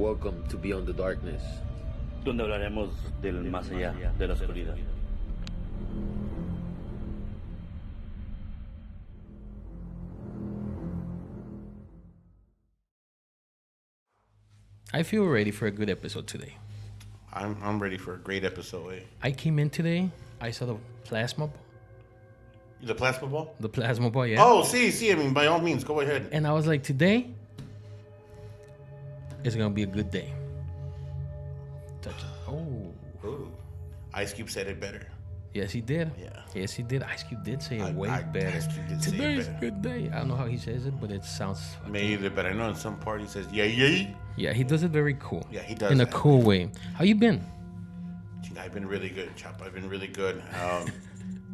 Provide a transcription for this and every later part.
welcome to Beyond the Darkness, donde hablaremos del más allá de la oscuridad. I feel ready for a good episode today. I'm ready for a great episode. Eh? I came in today, I saw the plasma ball? The plasma ball, yeah. Oh, see, I mean, by all means, go ahead. And I was like, today is going to be a good day. Touch it. Oh. Ooh. Ice Cube said it better. Yes, he did. Yeah. Yes, he did. Ice Cube did say it way Ice better. Cube did say it Today's a better. good day. I don't know how he says it, but it sounds... Me either, but I know in some part he says, yeah. Yeah, he does it very cool. Yeah, he does. In a cool way. How you been? I've been really good, Chop. I've been really good.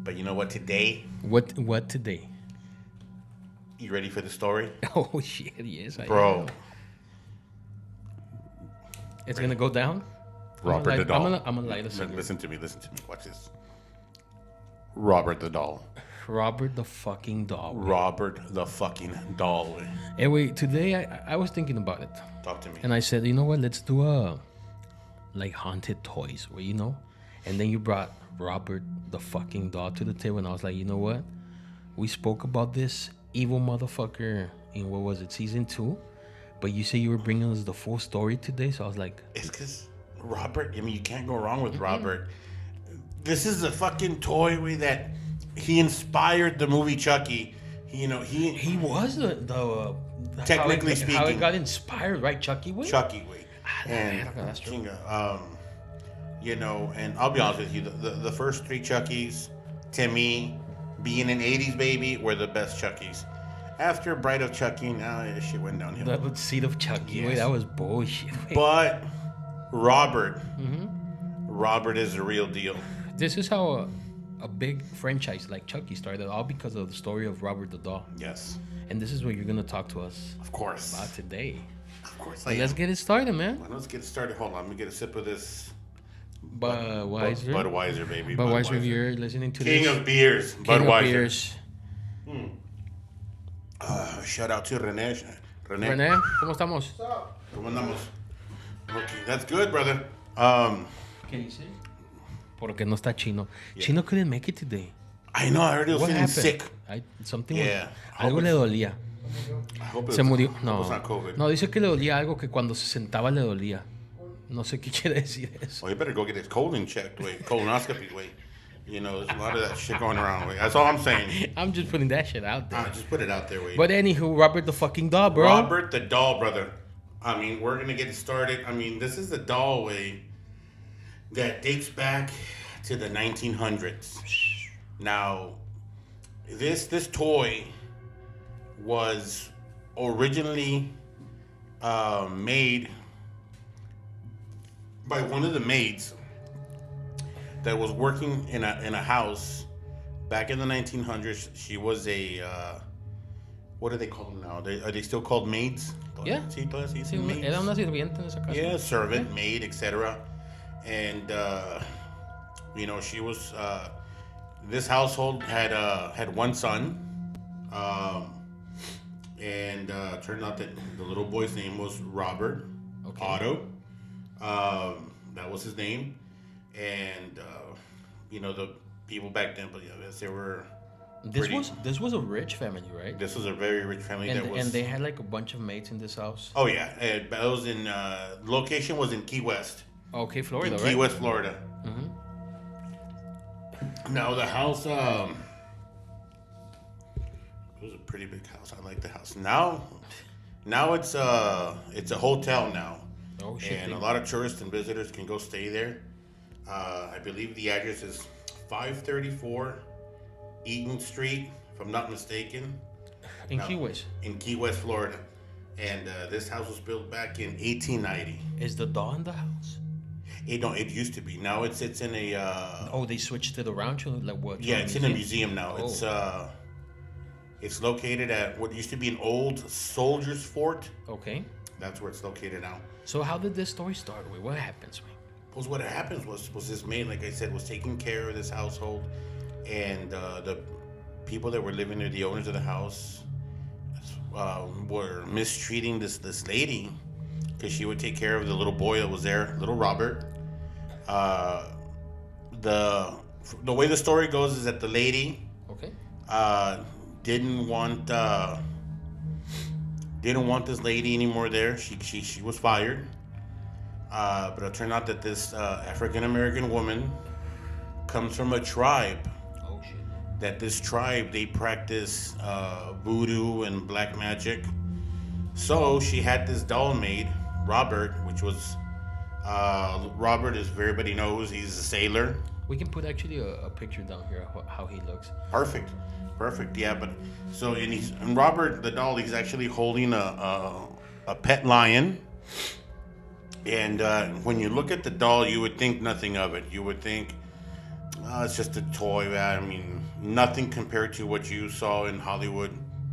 But you know what? Today... What today? You ready for the story? Oh, shit, yes. Bro. am. It's going to go down? Robert the Doll. I'm going to light a cigarette. Listen to me. Watch this. Robert the Doll. Robert the fucking doll. Robert the fucking Doll. Anyway, today I was thinking about it. Talk to me. And I said, you know what? Let's do like haunted toys, where you know. And then you brought Robert the fucking doll to the table, and I was like, you know what? We spoke about this evil motherfucker in what was it, season 2? But you say you were bringing us the full story today, so I was like, it's because Robert. I mean, you can't go wrong with Robert. This is a fucking toy way that he inspired the movie Chucky. He was the technically how speaking, it got inspired, right? Chucky way. Chucky way. And that's true. And I'll be honest with you, the first 3 Chuckies, to me, being an 80s baby, were the best Chuckies. After Bride of Chucky, now shit went downhill. That was Seed of Chucky. Yes. Wait, that was bullshit. Wait. But Robert is the real deal. This is how a big franchise like Chucky started, all because of the story of Robert the doll. Yes. And this is what you're going to talk to us Of course. about today. Of course. Let's get it started, man. Well, let's get it started. Hold on. Let me get a sip of this. Budweiser, baby. Budweiser, if you're listening to King this. of beers. King Budweiser. of beers. Shout out to René. René, ¿cómo estamos? ¿Cómo andamos? Okay, that's good, brother. ¿Qué dice? Porque no está Chino. Yeah. Chino couldn't make it today. I know. I heard he was What feeling happened? sick. Something. Yeah. Algo le dolía. I hope Se murió. It No. was not COVID. No, dice que le dolía algo que cuando se sentaba le dolía. No sé qué quiere decir eso. Well, he better go get his colon checked. Wait, colonoscopy. Wait. There's a lot of that shit going around. Wait, that's all I'm saying. I'm just putting that shit out there. Just put it out there. Wait. But anywho, Robert the fucking doll, bro. Robert the Doll, brother. I mean, we're gonna get it started. I mean, this is the doll way that dates back to the 1900s. Now, this toy was originally made by one of the maids that was working in a house back in the 1900s. She was a what do they call them now? Are they still called maids? Yeah. Sí, todas se dicen Sí, maids. era una sirvienta en esa casa. Yeah, servant, maid, etc. And she was. This household had one son, and turned out that the little boy's name was Robert. Okay. Otto. That was his name, and the people back then, but they were. This was a rich family, right? This was a very rich family. And they had like a bunch of maids in this house. Oh yeah, it was in location was in Key West. Okay, Florida, right? Key West, Florida. Mm-hmm. Now the house, it was a pretty big house. I like the house. Now it's a hotel now. Oh shit! And a lot of tourists and visitors can go stay there. I believe the address is 534 Eaton Street, if I'm not mistaken. In Key West. In Key West, Florida. And this house was built back in 1890. Is the doll in the house? It used to be. Now it's in a. They switched it around to like what? Yeah, it's in a museum now. Oh. It's located at what used to be an old soldier's fort. Okay. That's where it's located now. So how did this story start? Wait, what happens? Well, what happens was this maid, like I said, was taking care of this household, and the people that were living there, the owners of the house, were mistreating this lady, because she would take care of the little boy that was there, little Robert. The way the story goes is that the lady didn't want this lady anymore there. She was fired. But it turned out that this African American woman comes from a tribe. Oh shit. That this tribe, they practice voodoo and black magic. So she had this doll made, Robert, which was Robert, as everybody knows, he's a sailor. We can put actually a picture down here of how he looks. Perfect. Yeah, but so and Robert the doll, he's actually holding a pet lion. And when you look at the doll, you would think nothing of it. You would think, it's just a toy. I mean, nothing compared to what you saw in Hollywood,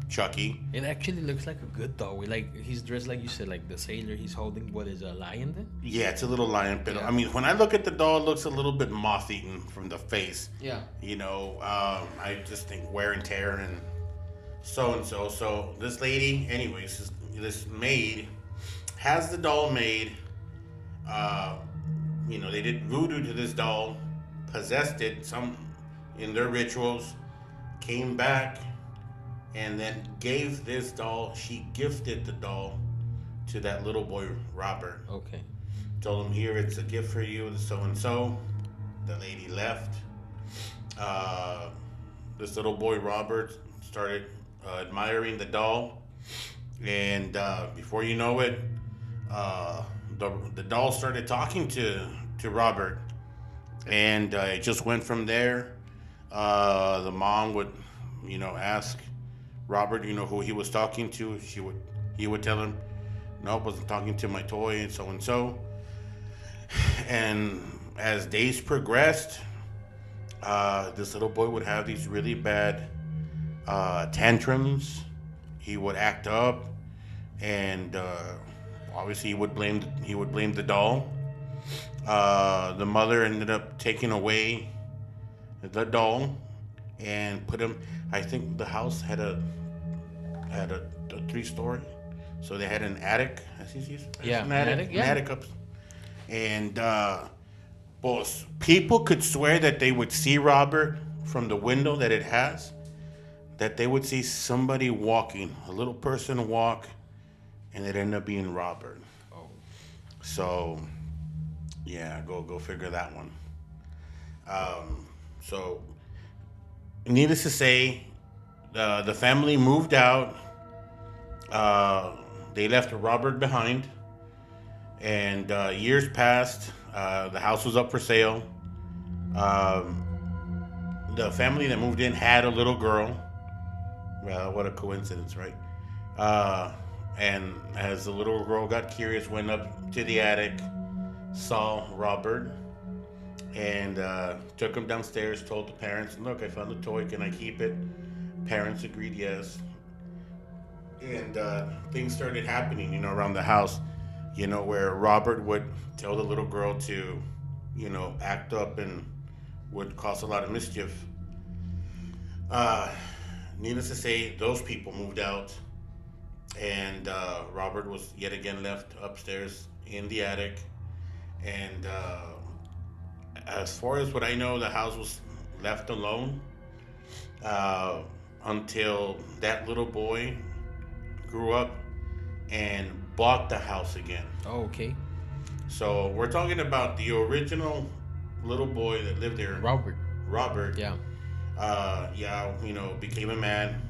Chucky. It actually looks like a good doll. Like he's dressed like you said, like the sailor. He's holding what is a lion then? Yeah, it's a little lion. But yeah. I mean, when I look at the doll, it looks a little bit moth-eaten from the face. Yeah. You know, I just think wear and tear and so and so. So this lady, anyways, this maid has the doll made. You know, they did voodoo to this doll, possessed it, some in their rituals, came back, and then gave this doll. She gifted the doll to that little boy, Robert. Okay. Told him, here, it's a gift for you, so and so. The lady left. This little boy, Robert, started admiring the doll, and before you know it, the doll started talking to Robert, and it just went from there. The mom would, you know, ask Robert, you know, who he was talking to. He would tell him, nope, wasn't talking to my toy, and so and so. And as days progressed, this little boy would have these really bad tantrums. He would act up, and obviously he would blame the doll. The mother ended up taking away the doll and put him. I think the house had a 3-story, so they had an attic. An attic up. And both people could swear that they would see Robert from the window that it has. That they would see somebody walking, a little person walk, and it ended up being Robert. Oh. So, yeah, go figure that one. So, needless to say, the family moved out. They left Robert behind, and years passed. The house was up for sale. The family that moved in had a little girl. Well, what a coincidence, right? And as the little girl got curious, went up to the attic, saw Robert, and took him downstairs, told the parents, look, I found a toy, can I keep it? Parents agreed yes. And things started happening, you know, around the house, you know, where Robert would tell the little girl to, you know, act up and would cause a lot of mischief. Needless to say, those people moved out, and Robert was yet again left upstairs in the attic. And as far as what I know, the house was left alone until that little boy grew up and bought the house again. Oh, okay. So we're talking about the original little boy that lived there. Robert. Yeah. You know, became a man,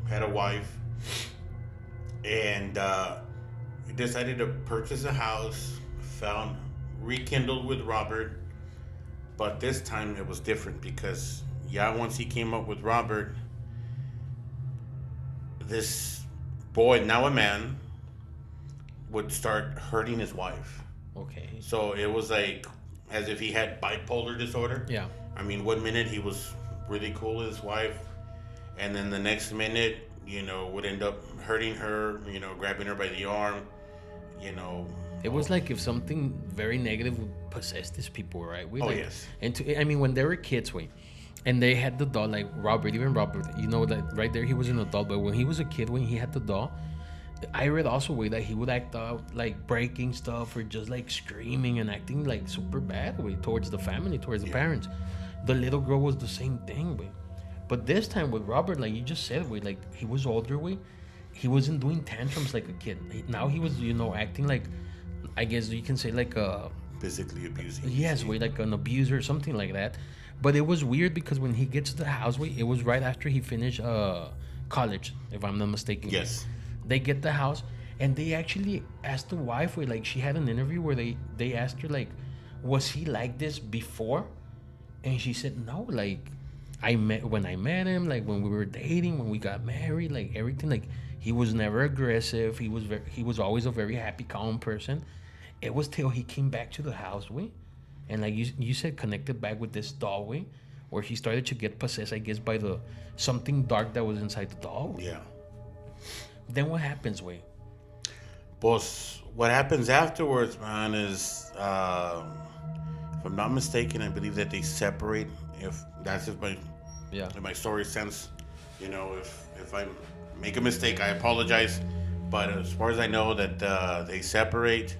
had a wife, and decided to purchase a house, rekindled with Robert, but this time it was different because, once he came up with Robert, this boy, now a man, would start hurting his wife. Okay. So it was like as if he had bipolar disorder. Yeah. I mean, one minute he was really cool with his wife, and then the next minute, you know, would end up hurting her, you know, grabbing her by the arm, you know. It was like if something very negative would possess these people, right? Yes. And when they were kids, and they had the doll, like Robert, you know, that right there he was an adult, but when he was a kid, when he had the doll, I read also way that he would act out like breaking stuff or just like screaming and acting like super bad way towards the family, towards the parents. The little girl was the same thing way. But this time with Robert, like you just said, way like he was older way. He wasn't doing tantrums like a kid. Now he was, acting like, I guess you can say like a physically abusing. yes, way like an abuser or something like that. But it was weird because when he gets to the house, way it was right after he finished college, if I'm not mistaken. Yes. They get the house and they actually asked the wife, way like she had an interview where they asked her like, was he like this before? And she said no, like when I met him, like when we were dating, when we got married, like everything, like he was never aggressive. He was always a very happy, calm person. It was till he came back to the house, way, and like you said, connected back with this doll, way, where he started to get possessed, I guess, by the something dark that was inside the doll. Way. Yeah. Then what happens, way? Boss, what happens afterwards, man, is if I'm not mistaken, I believe that they separate. If that's if my story sense, if I make a mistake, I apologize. But as far as I know, that they separate,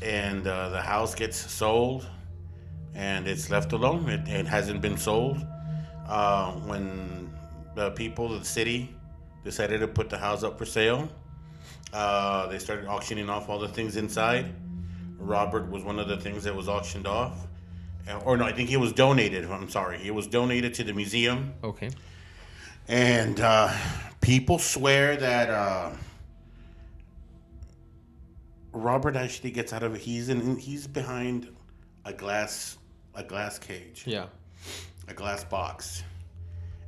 and the house gets sold, and it's left alone. It hasn't been sold. When the people of the city decided to put the house up for sale, they started auctioning off all the things inside. Robert was one of the things that was auctioned off. Or no, I think he was donated. I'm sorry. He was donated to the museum. Okay. And people swear that Robert actually gets out of it. He's behind a glass cage. Yeah. A glass box.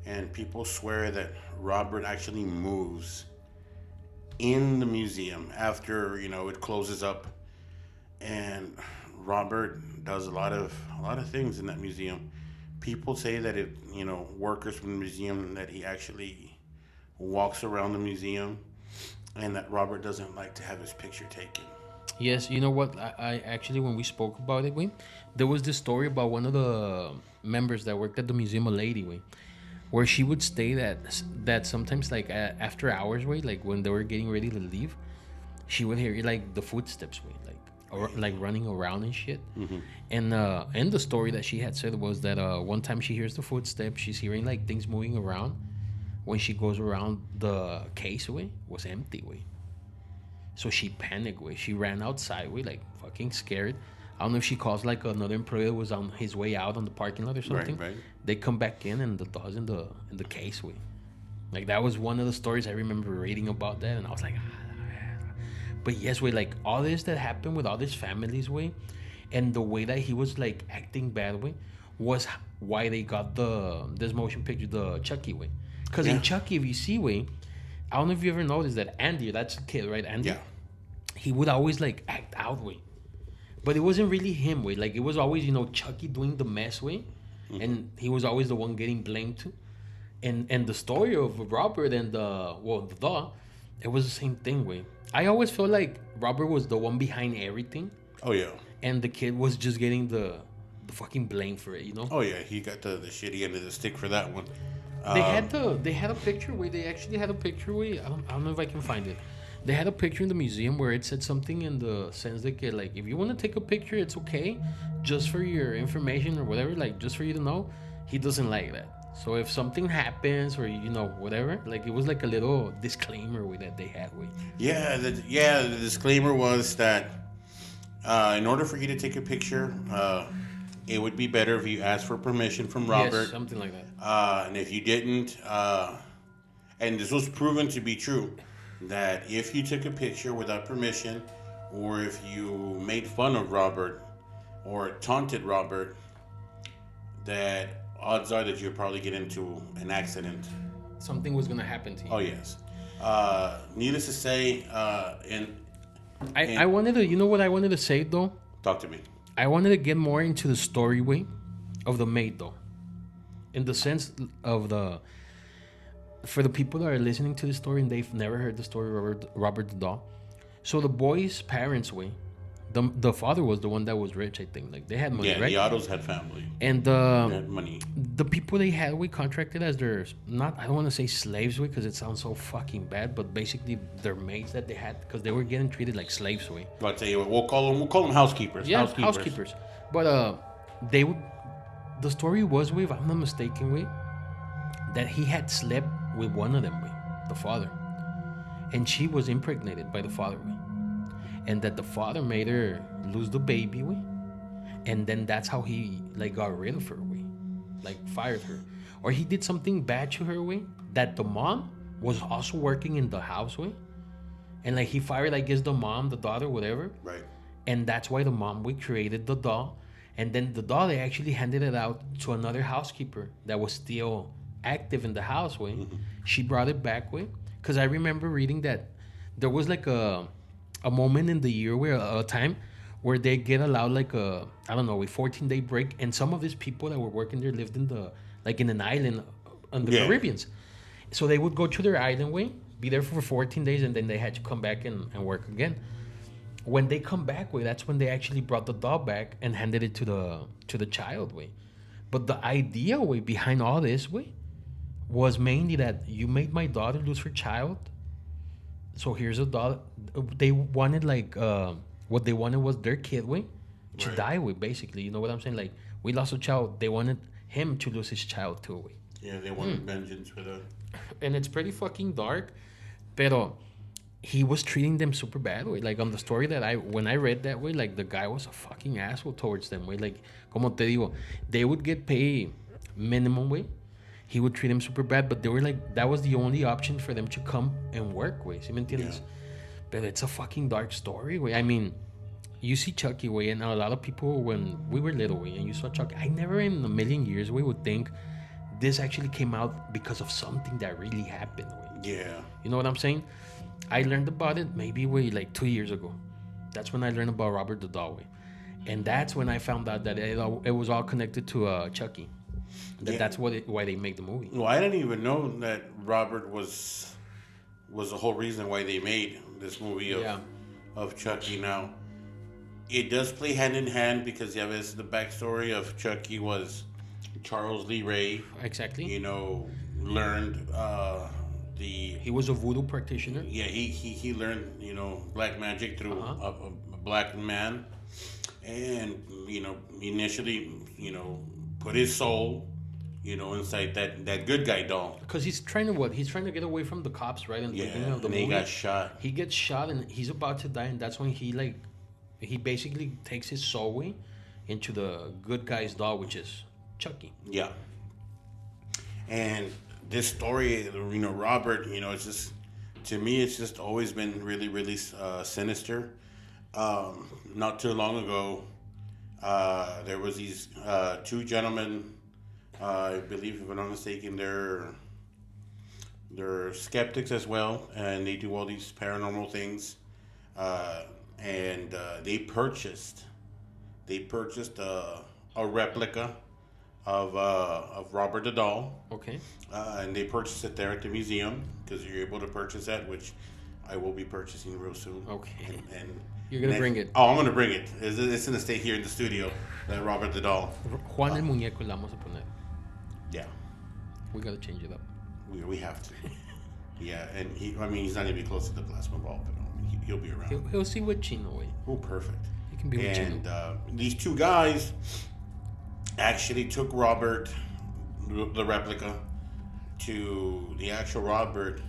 And people swear that Robert actually moves in the museum after, it closes up. And Robert does a lot of things in that museum. People say that workers from the museum, that he actually walks around the museum, and that Robert doesn't like to have his picture taken. Yes, you know what? I actually, when we spoke about it, there was this story about one of the members that worked at the museum, a lady, where she would stay that sometimes, like after hours, like when they were getting ready to leave, she would hear like the footsteps, like running around and shit. Mm-hmm. And the story that she had said was that one time she hears the footsteps, she's hearing like things moving around. When she goes around, the case was empty. So she panicked. She ran outside. Like fucking scared. I don't know if she calls like another employee that was on his way out on the parking lot or something. Right. They come back in and the doll's in the case. Like that was one of the stories I remember reading about that, and I was like. But yes, like all this that happened with all these families, and the way that he was like acting bad, was why they got this motion picture, the Chucky, Because in Chucky, if you see, I don't know if you ever noticed that Andy, that's the kid, right? Andy, he would always like act out, but it wasn't really him, Like it was always, Chucky doing the mess, mm-hmm. and he was always the one getting blamed too. And the story of Robert and the doll, it was the same thing, I always felt like Robert was the one behind everything. Oh, yeah. And the kid was just getting the fucking blame for it, Oh, yeah. He got the shitty end of the stick for that one. They had a picture they actually had a picture I don't know if I can find it. They had a picture in the museum where it said something in the sense that like if you want to take a picture, it's okay, just for your information or whatever, like just for you to know. He doesn't like that. So if something happens or whatever, like it was like a little disclaimer that they had. Yeah, the disclaimer was that in order for you to take a picture, it would be better if you asked for permission from Robert. Yes, something like that. And if you didn't, and this was proven to be true, that if you took a picture without permission, or if you made fun of Robert or taunted Robert, that odds are that you'll probably get into an accident. Something was gonna happen to you. Oh yes. Needless to say, I wanted to. You know what I wanted to say though? Talk to me. I wanted to get more into the story of the maid though, in the sense of for the people that are listening to the story and they've never heard the story of Robert the doll. So the boy's parents The father was the one that was rich, I think. Like they had money, Yeah, right? the Ottos had family. And They had money. the people they had, we contracted as their not. I don't want to say slaves, because it sounds so fucking bad. But basically, their maids that they had, because they were getting treated like slaves, way. I'll tell you what, we'll call them housekeepers. Yeah, housekeepers. But they would. The story was, if I'm not mistaken, that he had slept with one of them, the father, and she was impregnated by the father, and that the father made her lose the baby, and then that's how he like got rid of her, like fired her, or he did something bad to her, that the mom was also working in the house, and like he fired, I guess, the mom, the daughter, whatever, Right. and that's why the mom created the doll, and then the doll they actually handed it out to another housekeeper that was still active in the house, She brought it back, because I remember reading that there was like a moment in the year where a time where they get allowed like a, I don't know, a 14-day break, and some of these people that were working there lived in the like in an island on the Caribbeans, so they would go to their island, be there for 14 days, and then they had to come back and work again. When they come back, that's when they actually brought the doll back and handed it to the child, But the idea, behind all this, was mainly that you made my daughter lose her child, so here's a doll. They wanted like what they wanted was their kid, to die, basically. You know what I'm saying? Like, we lost a child. They wanted him to lose his child too, Yeah, they wanted vengeance for that. And it's pretty fucking dark, pero he was treating them super bad, Like on the story when I read that, like the guy was a fucking asshole towards them, Like, como te digo, they would get paid minimum, He would treat them super bad, but they were like, that was the only option for them to come and work, ¿Sí me entiendes? Yeah. But it's a fucking dark story, I mean, you see Chucky, and a lot of people, when we were little, and you saw Chucky, I never in a million years, would think this actually came out because of something that really happened, Yeah. You know what I'm saying? I learned about it maybe like 2 years ago. That's when I learned about Robert the Doll, and that's when I found out that it was all connected to Chucky. That's why they made the movie. Well, I didn't even know that Robert was the whole reason why they made this movie of Chucky. Now, it does play hand in hand because the backstory of Chucky was Charles Lee Ray. Exactly. Learned he was a voodoo practitioner. Yeah, he learned black magic through a black man, and initially put his soul inside that good guy doll. Because he's trying to get away from the cops, right? In the beginning of the movie. He got shot. He gets shot and he's about to die, and that's when he basically takes his soul away into the good guy's doll, which is Chucky. Yeah. And this story, Robert, it's just, to me, it's just always been really, really sinister. Not too long ago, there was these two gentlemen. I believe, if I'm not mistaken, they're skeptics as well, and they do all these paranormal things. And they purchased a replica of Robert the Doll. Okay. And they purchased it there at the museum, because you're able to purchase that, which I will be purchasing real soon. Okay. And you're gonna bring it. Oh, I'm gonna bring it. It's gonna stay here in the studio. That Robert the Doll. Juan el muñeco la vamos a poner. Yeah. We gotta change it up. We have to. Yeah, and he's not gonna be close to the plasma ball, but he'll be around. He'll see what Chino. Oh, perfect. He can be with Chino. And these two guys actually took Robert, the replica, to the actual Robert,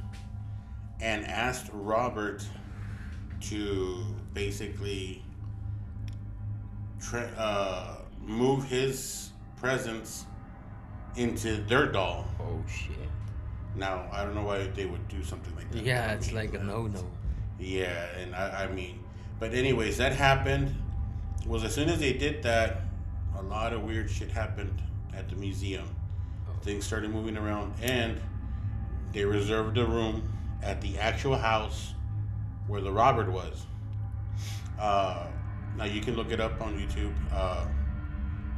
and asked Robert to basically move his presence into their doll. Oh shit. Now, I don't know why they would do something like that. Yeah, it's like a no-no. Yeah, and I mean, but anyways, that happened. Was as soon as they did that, a lot of weird shit happened at the museum. Things started moving around, and they reserved a room at the actual house where the Robert was. Now you can look it up on YouTube,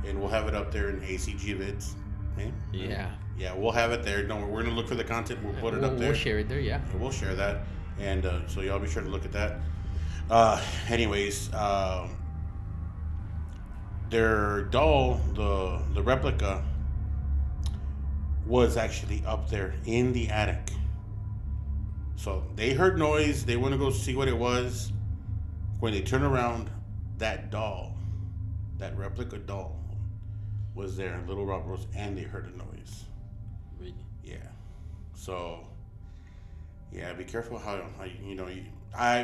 and we'll have it up there in ACG vids. Okay? Yeah. Yeah, we'll have it there. No, we're gonna look for the content. We'll put it up there. We'll share it there. Yeah. And we'll share that, and so y'all be sure to look at that. Anyways, their doll, the replica, was actually up there in the attic. So they heard noise. They want to go see what it was. When they turn around, that doll, that replica doll, was there. Little Robert was, and they heard a noise. Really? Yeah. So, yeah, be careful how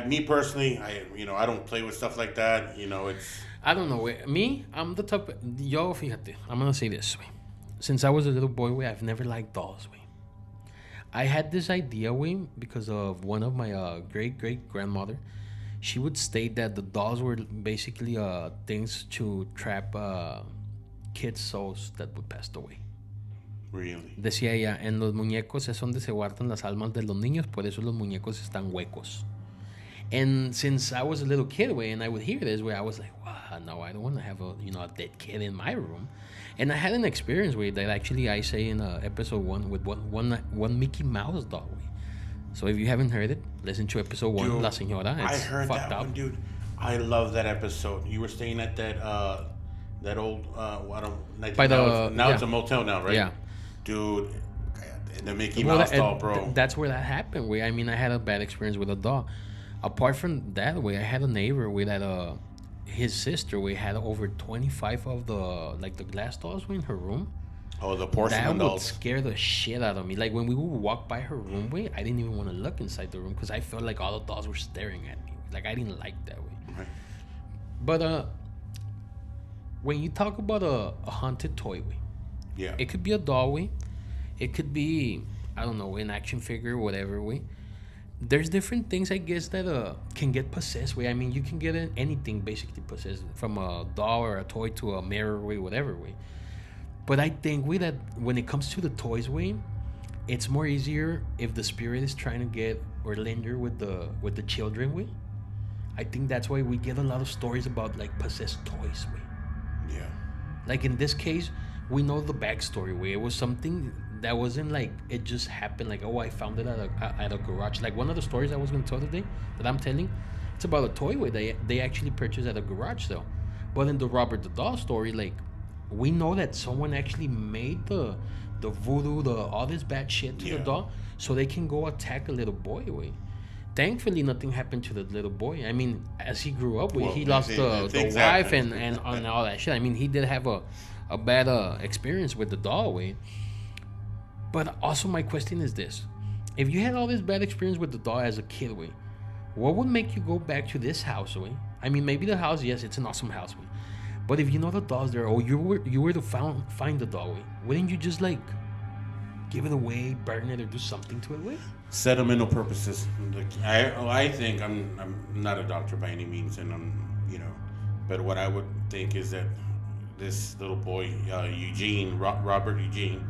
me personally, I don't play with stuff like that. It's. I don't know. Me, I'm the type. Yo, fíjate. I'm gonna say this way. Since I was a little boy, I've never liked dolls. I had this idea, because of one of my great grandmother. She would state that the dolls were basically things to trap kids' souls that would pass away. Really? Decía ella, en los muñecos es donde se guardan las almas de los niños, por eso los muñecos están huecos. And since I was a little kid, and I would hear this, I was like, wow, no, I don't want to have a dead kid in my room. And I had an experience that actually I say in episode 1 with one Mickey Mouse doll. So if you haven't heard it, listen to episode 1, dude, La Señora. It's I heard fucked that up. one, dude. I love that episode. You were staying at that old now it's a motel now, right? Yeah. Dude, the Mickey Mouse doll, bro. That's where that happened. I mean, I had a bad experience with a doll. Apart from that, I had a neighbor that his sister had over 25 of the glass dolls in her room. Oh, the porcelain dolls. That would scare the shit out of me. Like when we would walk by her room, I didn't even want to look inside the room because I felt like all the dolls were staring at me. Like I didn't like that way. Right. But when you talk about a haunted toy, yeah, it could be a doll, it could be, I don't know, an action figure, whatever, There's different things, I guess, that can get possessed, I mean, you can get anything basically possessed, from a doll or a toy to a mirror, whatever, But I think, that when it comes to the toys, it's more easier if the spirit is trying to get or linger with the children, I think that's why we get a lot of stories about, like, possessed toys, Yeah. Like, in this case, we know the backstory, It was something that wasn't like it just happened, like, oh, I found it at a garage. Like one of the stories I was going to tell today that I'm telling, it's about a toy they actually purchased at a garage sale. But in the Robert the Doll story, like, we know that someone actually made the voodoo, all this bad shit to the doll, so they can go attack a little boy. Thankfully, nothing happened to the little boy. I mean, as he grew up, he lost the wife and all that shit. I mean, he did have a bad experience with the doll. But also, my question is this: if you had all this bad experience with the doll as a kid, what would make you go back to this house, I mean, maybe the house, yes, it's an awesome house, but if you know the doll's there, or you were to find the doll, wouldn't you just like give it away, burn it, or do something to it, Sentimental purposes. I think I'm not a doctor by any means, and but what I would think is that this little boy, Robert Eugene,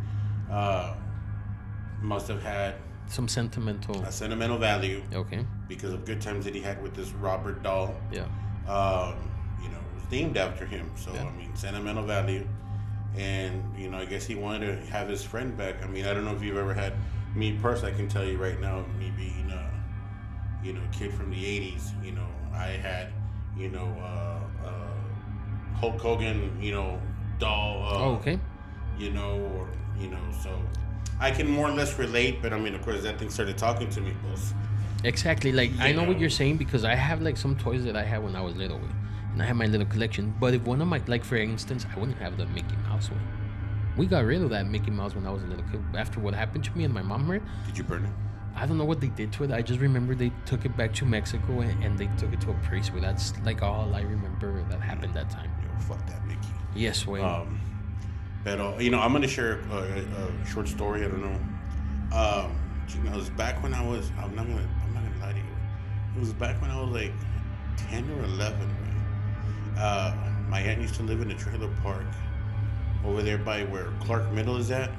must have had some sentimental value. Okay. Because of good times that he had with this Robert doll. Yeah. It was named after him. So, I mean, sentimental value. And, I guess he wanted to have his friend back. I mean, I don't know if you've ever had, me personally, I can tell you right now, me being a kid from the 80s, I had, Hulk Hogan, doll. Okay. So I can more or less relate, but I mean, of course, that thing started talking to me. Exactly. Like, I know what you're saying, because I have, like, some toys that I had when I was little, and I have my little collection. But if one of my, like, for instance, I wouldn't have the Mickey Mouse one. We got rid of that Mickey Mouse when I was a little kid. After what happened to me and my mom heard. Did you burn it? I don't know what they did to it. I just remember they took it back to Mexico and they took it to a priest. That's, like, all I remember that happened that time. Fuck that Mickey. Yes, wait. But, I'm going to share a short story. I don't know. It was back when I was, I'm not gonna lie to you. It was back when I was like 10 or 11. My aunt used to live in a trailer park over there by where Clark Middle is at.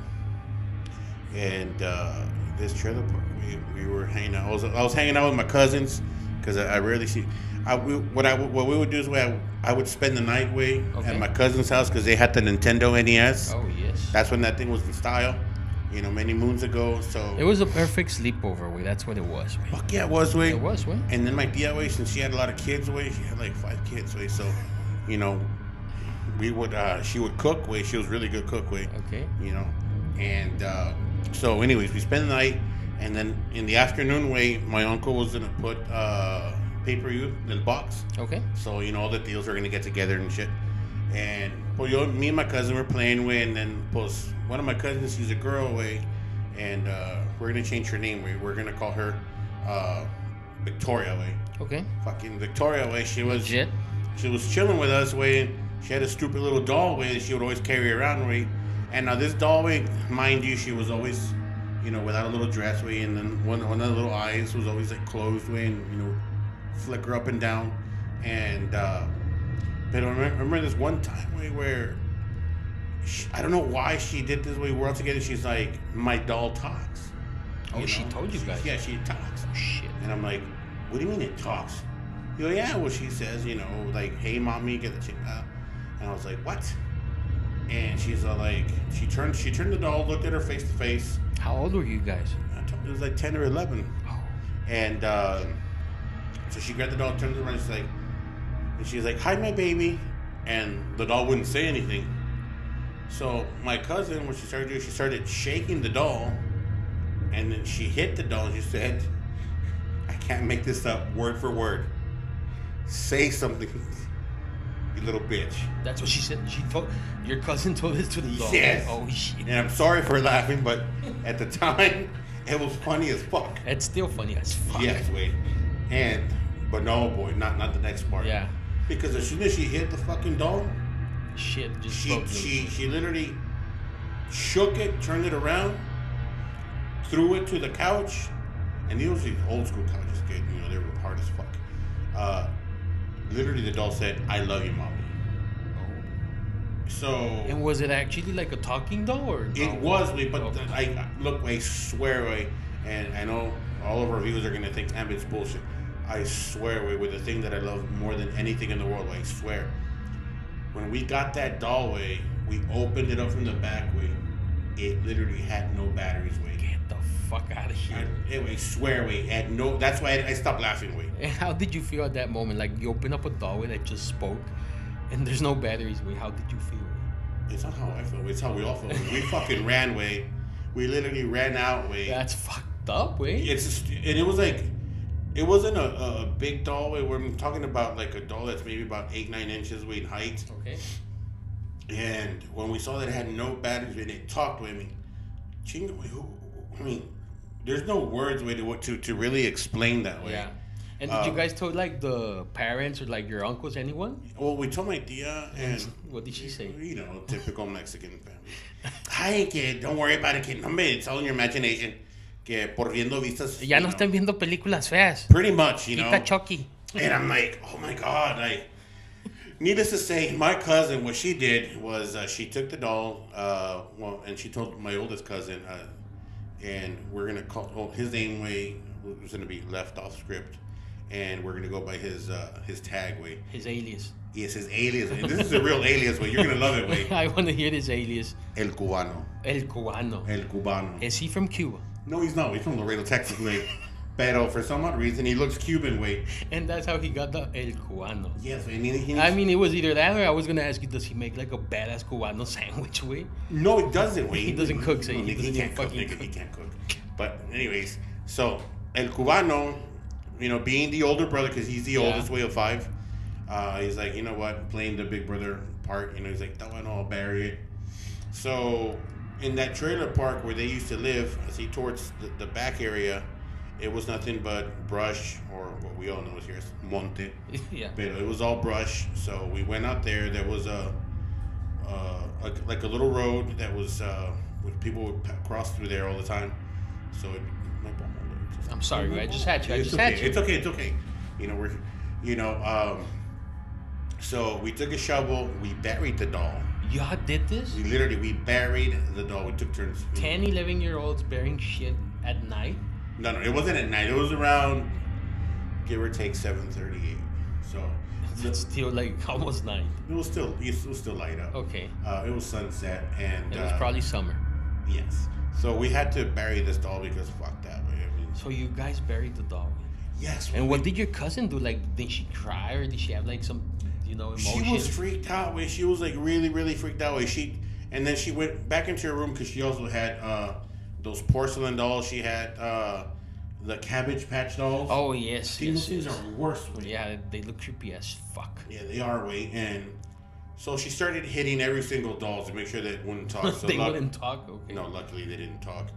And this trailer park, we were hanging out. I was hanging out with my cousins because I rarely see. What we would do is I would spend the night at my cousin's house because they had the Nintendo NES. Oh yes. That's when that thing was in style, many moons ago. So it was a perfect sleepover. That's what it was. Fuck yeah, it was. It was. And then my tia, since she had a lot of kids, she had like 5 kids. So, we would she would cook. Way she was really good cook. Way Okay. you know, and so anyways, we spent the night, and then in the afternoon, way my uncle was gonna put pay-per-view in the box. Okay. So all the deals are gonna get together and shit. And me and my cousin were playing way, and then one of my cousins, she's a girl way, and we're gonna change her name. We're gonna call her Victoria way. Okay. Fucking Victoria way. She was Legit. She was chilling with us way. She had a stupid little doll way that she would always carry around way. And now this doll way, mind you, she was always, without a little dress way, and then one of the little eyes was always like closed way, and flicker up and down. And but I remember this one time way where I don't know why she did this way. We're all together. She's like, my doll talks. Oh, she told you guys. Yeah, she talks. Oh, shit. And I'm like, what do you mean it talks? You go, yeah, well, she says, like, hey, mommy, get the chick out. And I was like, what? And she's like, she turned the doll, looked at her face to face. How old were you guys? It was like 10 or 11. Oh. And so she grabbed the doll, turned it around, and she's like, hi, my baby. And the doll wouldn't say anything. So my cousin, what she started doing, she started shaking the doll. And then she hit the doll and she said, I can't make this up word for word. Say something, you little bitch. That's what she said. Your cousin told this to the dog. Yes. Oh, shit. And I'm sorry for laughing, but at the time, it was funny as fuck. It's still funny as fuck. Yes, wait. But no, boy, not the next part. Yeah. Because as soon as she hit the fucking doll, Shit just she literally shook it, turned it around, threw it to the couch, and these old school couches, they were hard as fuck. Literally, the doll said, I love you, mommy. Oh. So. And was it actually like a talking doll or? It was, but Okay. I swear, and I know all of our viewers are going to think, it's bullshit. I swear, with the thing that I love more than anything in the world, I swear. When we got that doll, we opened it up from the back, it literally had no batteries, Get the fuck out of here. I swear, had no. That's why I stopped laughing, And how did you feel at that moment? Like you open up a doorway that just spoke, and there's no batteries. How did you feel? It's not how I feel. It's how we all feel. We fucking ran, We literally ran out, That's fucked up, It's just, and it was like, it wasn't a big doll, We're talking about like a doll that's maybe about 8-9 inches in height. Okay. And when we saw that it had no batteries, and it talked with me, there's no words to really explain that way. Yeah. And did you guys told like the parents or like your uncles, anyone? Well, we told my tia, and what did she say? Typical Mexican family. Hi, kid, don't worry about it, kid. Hombre, it's all in your imagination. Que por viendo vistas. Ya no están viendo películas feas. Pretty much, Quita Chucky. And I'm like, oh my God, needless to say, my cousin, what she did was she took the doll, and she told my oldest cousin, and we're gonna call his name was gonna be left off script, and we're gonna go by his tag His alias. Yes, his alias. And this is a real alias You're gonna love it I want to hear this alias. El Cubano. El Cubano. El Cubano. Is he from Cuba? No, he's not. He's from Laredo, Texas, Pero for some odd reason, he looks Cuban, And that's how he got the El Cubano. Yes, it was either that or I was going to ask you, does he make like a badass Cubano sandwich, No, he doesn't, He doesn't cook, so he can't cook. He can't cook. But anyways, so El Cubano, being the older brother, because he's the oldest of 5, he's like, you know what, playing the big brother part, he's like, I'll bury it. So in that trailer park where they used to live, towards the back area, it was nothing but brush, or what we all know is here is monte. Yeah. But it was all brush. So we went out there. There was a little road that was where people would cross through there all the time. So I'm sorry, I just had you. It's okay. So we took a shovel. We buried the doll. Y'all did this? We buried the doll. We took turns. 10, 11-year-olds burying shit at night? No, it wasn't at night. It was around, give or take, 7:38. So it's still like almost 9. It was still light up. Okay. It was sunset, and it was probably summer. Yes. So we had to bury this doll because fuck that way. So you guys buried the doll? Yes. And what did your cousin do? Like, did she cry or did she have like some, emotions. She was freaked out. Way she was like really, really freaked out. Way and then she went back into her room because she also had those porcelain dolls. She had the Cabbage Patch dolls. Oh yes, those things are worse. Way. Yeah, they look creepy as fuck. Yeah, they are. Way and. So she started hitting every single doll to make sure that it wouldn't talk. So they wouldn't talk? Okay. No, luckily they didn't talk.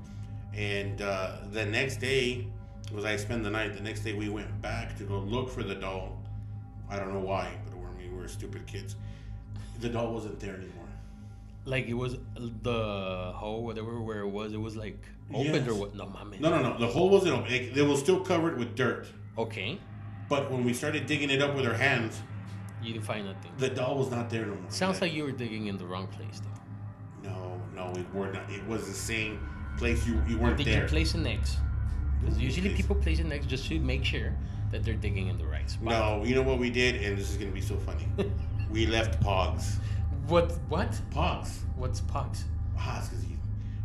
And the next day, was I spent the night, the next day we went back to go look for the doll. I don't know why, but we were stupid kids. The doll wasn't there anymore. Like it was the hole, whatever, where it was like opened or what? No, mama. No. The hole wasn't open. It was still covered with dirt. Okay. But when we started digging it up with our hands, you didn't find nothing. The doll was not there no more. Sounds like you were digging in the wrong place, though. No, we were not. It was the same place. You weren't there. Did you place an X? Because usually people place an X just to make sure that they're digging in the right spot. No, you know what we did, and this is gonna be so funny. We left Pogs. What? Pogs. What's Pogs?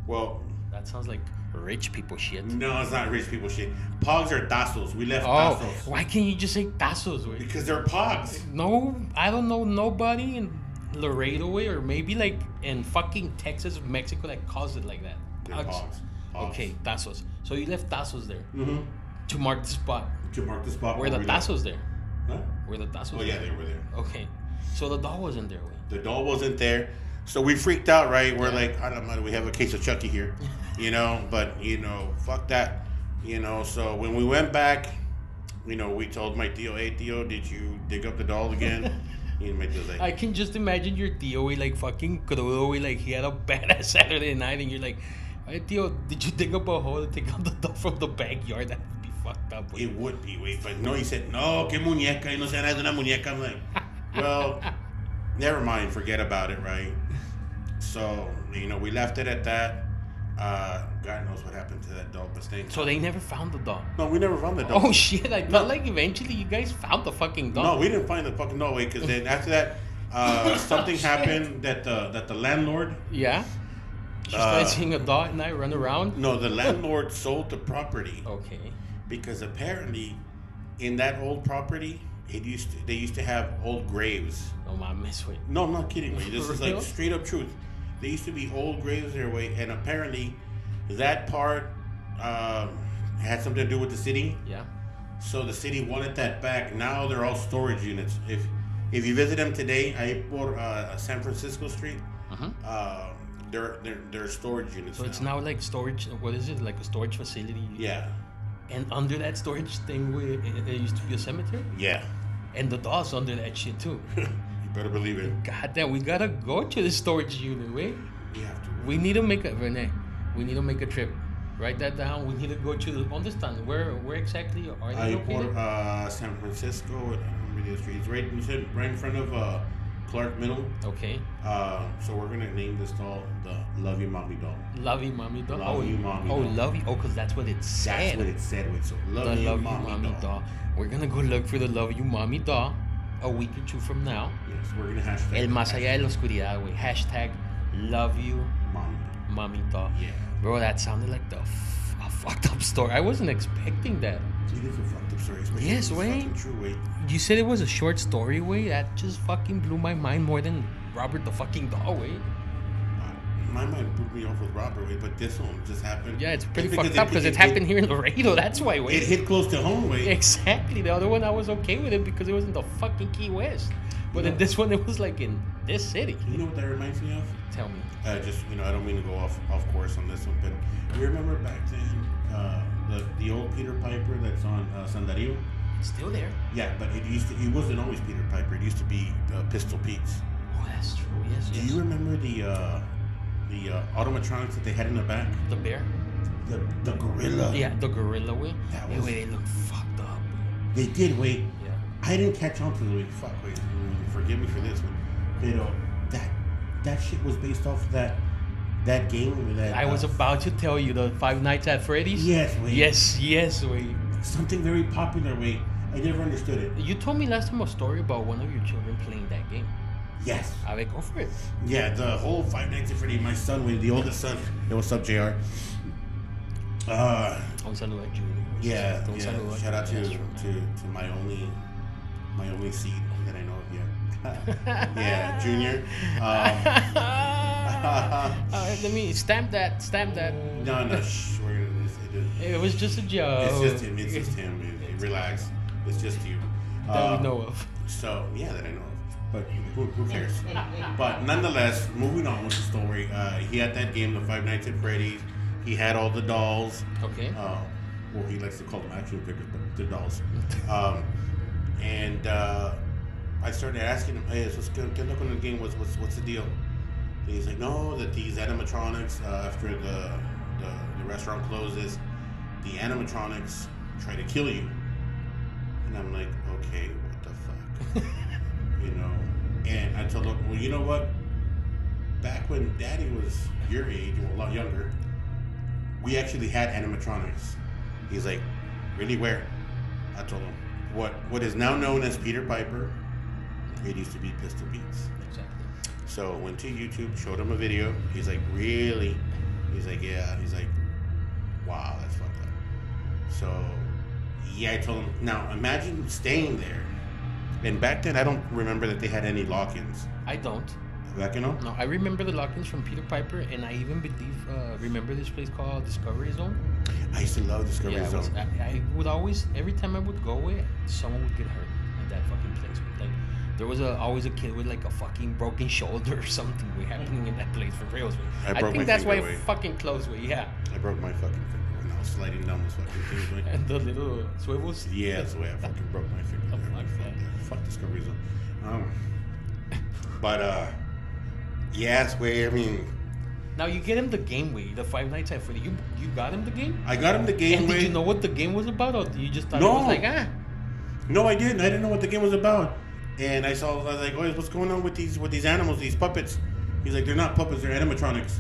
Well, that sounds like rich people shit. No, it's not rich people shit. Pogs are tazos. We left tazos. Why can't you just say tazos? Way? Because they're Pogs. No, I don't know nobody in Laredo way, or maybe like in fucking Texas, Mexico that calls it like that. Pogs. Okay, tazos. So you left tazos there to mark the spot. Where the tazos there? Huh? Where the tazos? Oh yeah, they were there. Okay, so the doll wasn't there. Way. The doll wasn't there. So we freaked out, right? We're like, I don't know, we have a case of Chucky here, but, fuck that, So when we went back, we told my tío, hey, tío, did you dig up the doll again? My tío's like, I can just imagine your tío, like, fucking crudo, like, he had a badass Saturday night, and you're like, hey, tío, did you dig up a hole to take out the doll from the backyard? That would be fucked up. It would be, but no, he said, no, que muñeca, y no sé nada de una muñeca. I'm like, well, never mind, forget about it, right? So, we left it at that. God knows what happened to that dog, but so they never found the dog? No, we never found the dog. Oh, shit. I thought, like, eventually you guys found the fucking dog. No, we didn't find the fucking dog, because then after that, something happened that the landlord... Yeah? She started seeing a dog at night run around? No, the landlord sold the property. Okay. Because apparently, in that old property... They used to have old graves. Oh my miss. No, I'm not kidding. This is like straight up truth. There used to be old graves there, and apparently that part had something to do with the city. Yeah. So the city wanted that back. Now they're all storage units. If you visit them today, I por San Francisco Street. They're storage units. So it's now like storage. What is it? Like a storage facility? Yeah. And under that storage thing, it used to be a cemetery? Yeah. And the doll's under that shit, too. You better believe it. God damn, we gotta go to the storage unit, wait. We have to. We need to make a, Renee, we need to make a trip. Write that down. We need to go to, understand, where exactly are they located? San Francisco, I don't remember the street. It's right in front of Clark Middle. Okay. So we're gonna name this doll the Love You Mommy doll. Love You Mommy doll? Love You Mommy doll. Oh, Love You. Oh, because that's what it said. That's what it said. Wait, so Love You Mommy doll. We're gonna go look for the Love You Mommy doll a week or two from now. Yes, we're gonna hashtag. El más allá de la oscuridad, güey. Hashtag Love You Mommy doll. Yeah. Bro, that sounded like a fucked up story. I wasn't expecting that. It is a fucked up story. Yes, wait. True, wait. You said it was a short story, way. That just fucking blew my mind more than Robert the fucking doll, way. My mind blew me off with Robert, wait, but this one just happened. Yeah, it's pretty fucked up because it happened here in Laredo. That's why, way. It hit close to home, way. Exactly. The other one, I was okay with it because it was in the fucking Key West. But in this one, it was like in this city. You know what that reminds me of? Tell me. Just, I don't mean to go off course on this one, but you remember back then, the old Peter Piper that's on San Darío? It's still there. Yeah, but it wasn't always Peter Piper. It used to be Pistol Pete's. Oh, that's true. Yes. Do you remember the automatronics that they had in the back? The bear? The gorilla. Yeah, the gorilla way. They look fucked up. They did, wait. Yeah. I didn't catch on to the way. Fuck, wait. Forgive me for this one. Pero that shit was based off of that game that I was about to tell you, the Five Nights at Freddy's. Yes, wait. Yes, wait. Something very popular, wait. I never understood it. You told me last time a story about one of your children playing that game. Yes. I mean, go for it. Yeah, the whole Five Nights at Freddy's. My son, the oldest son. Hey, what's up, JR? Un saludo a Junior. Yeah. Shout out to my only seed that I know of yet. Yeah, Junior. Let me stamp that. No, shh. It was just a joke. It's just him. Relax. It's just you. That we know of. So, yeah, that I know of. But who cares? But nonetheless, moving on with the story, he had that game, the Five Nights at Freddy's. He had all the dolls. Okay. Well, he likes to call them action figures, but they're dolls. And I started asking him, hey, what's good? Get look on the game. What's the deal? And he's like, no, that these animatronics, after the restaurant closes, the animatronics try to kill you. And I'm like, okay, what the fuck? You know? And I told him, well, you know what? Back when Daddy was your age, or a lot younger, we actually had animatronics. He's like, really, where? I told him, what is now known as Peter Piper, it used to be Pistol Beats. Exactly. So went to YouTube, showed him a video. He's like, really? He's like, yeah. He's like, wow, that's fucked up. So, yeah, I told him, now imagine staying there. And back then, I don't remember that they had any lock-ins. I don't. Back, you know? No, I remember the lock-ins from Peter Piper, and I even remember this place called Discovery Zone. I used to love Discovery Zone. I would always, every time I would go away, someone would get hurt in that fucking place. Like, there was always a kid with like a fucking broken shoulder or something happening in that place for real. I think that's why it fucking closed. Yeah. I broke my fucking finger when I was sliding down those fucking things. And the little swivels. Yeah, that's the way I fucking broke my finger. Fuck Discovery Zone. Yes, way. I mean. Now you get him the game way, the Five Nights at Freddy's. You got him the game. I got him the game way. Did you know what the game was about, or you just thought it was like No, I didn't. I didn't know what the game was about. And I was like, oh, what's going on with these animals, these puppets? He's like, they're not puppets, they're animatronics.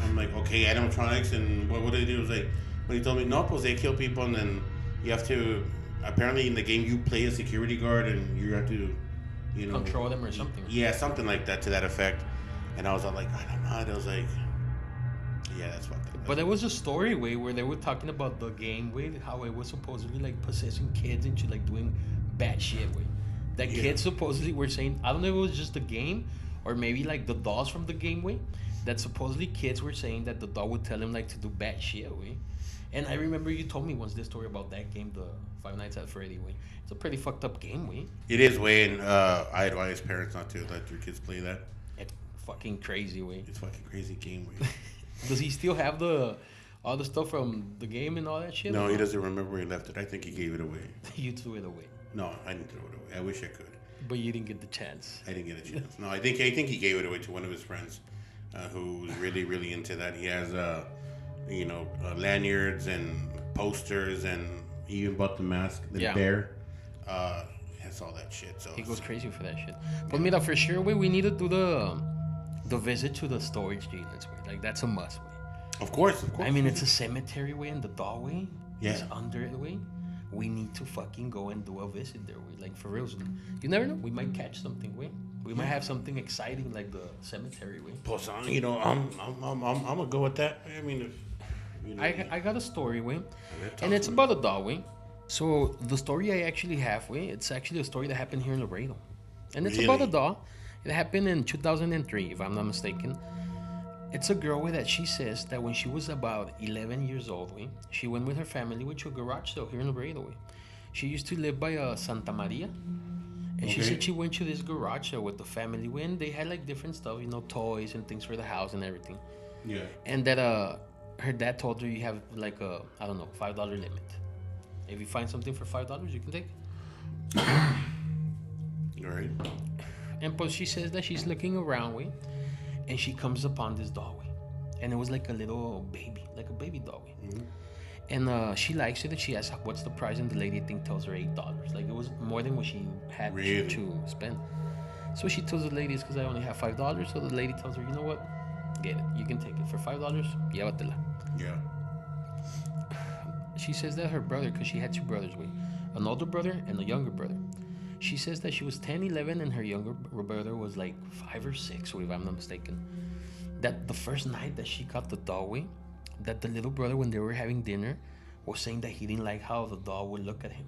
I'm like, okay, animatronics, and what do they do? It was like, when he told me, no, they kill people, and then you have to, apparently in the game, you play a security guard, and you have to, you know. Control them or something. Yeah, something like that, to that effect. And I was all like, I don't know. I was like, yeah, that's what. But there was a story way where they were talking about the game way, how it was supposedly like possessing kids into like doing bad shit way. That kids supposedly were saying, I don't know if it was just the game or maybe like the dolls from the game way, that supposedly kids were saying that the doll would tell them like to do bad shit way. And I remember you told me once this story about that game, the Five Nights at Freddy way. It's a pretty fucked up game way. It is way, and I advise parents not to let their kids play that. It's fucking crazy way. It's fucking crazy game way. Does he still have all the stuff from the game and all that shit? No, he doesn't remember where he left it. I think he gave it away. You threw it away. No, I didn't throw it away. I wish I could. But you didn't get the chance. I didn't get a chance. No, I think he gave it away to one of his friends, who was really, really into that. He has, lanyards and posters, and he even bought the mask, the bear. He has all that shit. So he goes crazy for that shit. But Mira, for sure, we need to do the visit to the storage units. Like that's a must. Of course. I mean, it's a cemetery way, and the doorway is Yeah. under the way. We need to fucking go and do a visit there. Like for real. You never know. We might catch something. We might have something exciting like the cemetery. Pues, I'm gonna go with that. I mean, I got a story. And it's about a dog. So the story I actually have. It's actually a story that happened here in Laredo, and it's about a dog. It happened in 2003, if I'm not mistaken. It's a girl that she says that when she was about 11 years old, she went with her family to a garage sale here in Laredo. She used to live by Santa Maria. And she said she went to this garage sale with the family and they had like different stuff, toys and things for the house and everything. Yeah. And that her dad told her you have like a, I don't know, $5 limit. If you find something for $5, you can take it. All right. And but she says that she's looking around, and she comes upon this dog, and it was like a little baby, like a baby dog. Mm-hmm. And she likes it, and she asks what's the price, and the lady tells her $8. Like it was more than what she had to spend. So she tells the lady, it's because I only have $5. So the lady tells her, you know what, get it, you can take it for $5. Llévatela. Yeah. She says that her brother, because she had two brothers, an older brother and a younger brother. She says that she was 10, 11, and her younger brother was like 5 or 6, if I'm not mistaken. That the first night that she got the dog, that the little brother, when they were having dinner, was saying that he didn't like how the dog would look at him.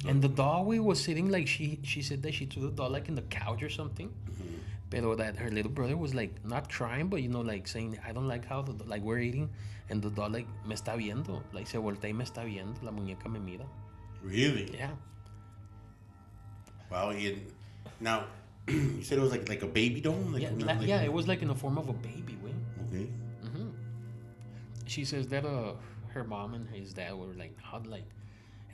And the doll was sitting like she said that she threw the doll like in the couch or something. Pero that her little brother was like not crying, but like saying, I don't like how like we're eating, and the doll like me está viendo, like se voltea y me está viendo, la muñeca me mira. Really? Yeah. Wow. Now, you said it was like a baby doll? Like, Yeah, it was like in the form of a baby, way. Okay. She says that her mom and his dad were like, not like,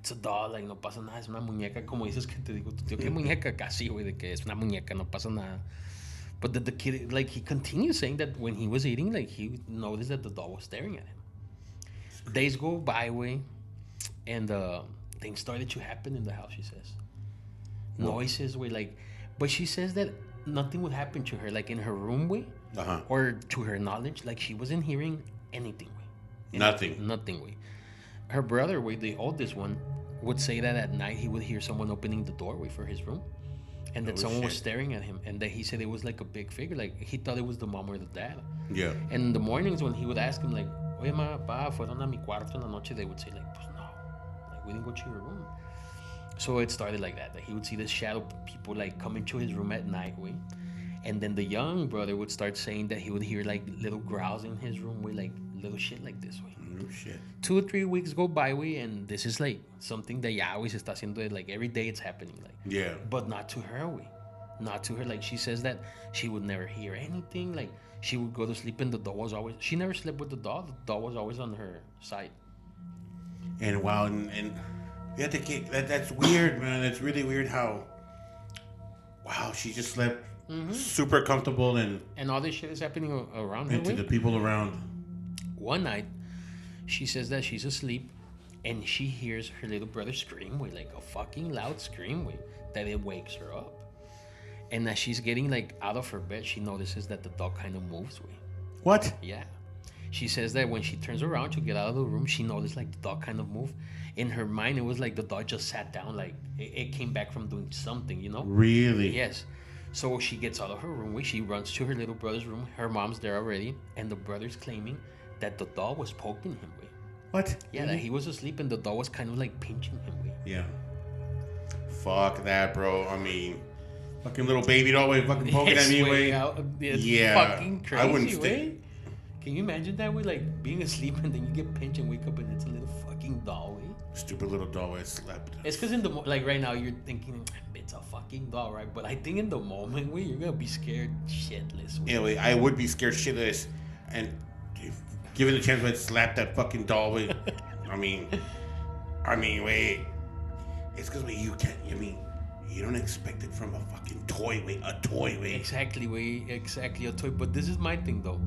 it's a doll, like no pasa nada, es una muñeca, como dices que te digo, tu tío, ¿qué muñeca? Casi, güey, de que es una muñeca, no pasa nada. But the kid, like, he continues saying that when he was eating, like, he noticed that the doll was staring at him. Days go by, way, and things started to happen in the house, she says. Noises, way, like, but she says that nothing would happen to her, like, in her room, way, or to her knowledge, like, she wasn't hearing anything, way. Nothing, way. Her brother, way, the oldest one, would say that at night he would hear someone opening the doorway for his room. And that someone was staring at him, and that he said it was like a big figure, like he thought it was the mom or the dad. Yeah. And in the mornings when he would ask him, like, oye, ma, pa, fueron a mi cuarto en la noche, they would say, like, pues no, like, we didn't go to your room. So it started like that he would see this shadow people, like, come into his room at night, way. And then the young brother would start saying that he would hear, like, little growls in his room, way, like, little shit like this, way. Oh, shit. 2 or 3 weeks go by, way, and this is, like, something that Yahweh se está haciendo, like, every day it's happening, like. Yeah. But not to her, way. Not to her. Like, she says that she would never hear anything. Like, she would go to sleep and the doll was always... She never slept with the doll. The doll was always on her side. And wow, and you have to get... That's weird, man. It's really weird how... Wow, she just slept super comfortable and all this shit is happening around her. And to the people around. One night, she says that she's asleep and she hears her little brother scream, way, like a fucking loud scream, way, that it wakes her up. And as she's getting, like, out of her bed, she notices that the dog kind of moves, way. What? Yeah. She says that when she turns around to get out of the room, she noticed, like, the dog kind of moved. In her mind, it was like the dog just sat down, like, it came back from doing something, you know? Really? Yes. So she gets out of her room, way. She runs to her little brother's room. Her mom's there already. And the brother's claiming that the dog was poking him, way. What? Yeah, that he was asleep and the dog was kind of, like, pinching him, way. Yeah. Fuck that, bro. I mean... Fucking little baby doll way fucking poking at me, way. It's fucking crazy, I wouldn't stay. Can you imagine that, way? Like, being asleep and then you get pinched and wake up and it's a little fucking doll, way? Stupid little doll way slept. It's because in the like right now you're thinking it's a fucking doll, right? But I think in the moment, way, you're gonna be scared shitless. Way. Yeah, way, I would be scared shitless, and if given the chance, I'd slap that fucking doll way. I mean, wait. It's because you can't. I mean. You don't expect it from a fucking toy, way. A toy, way. Exactly, way. Exactly, a toy. But this is my thing, though.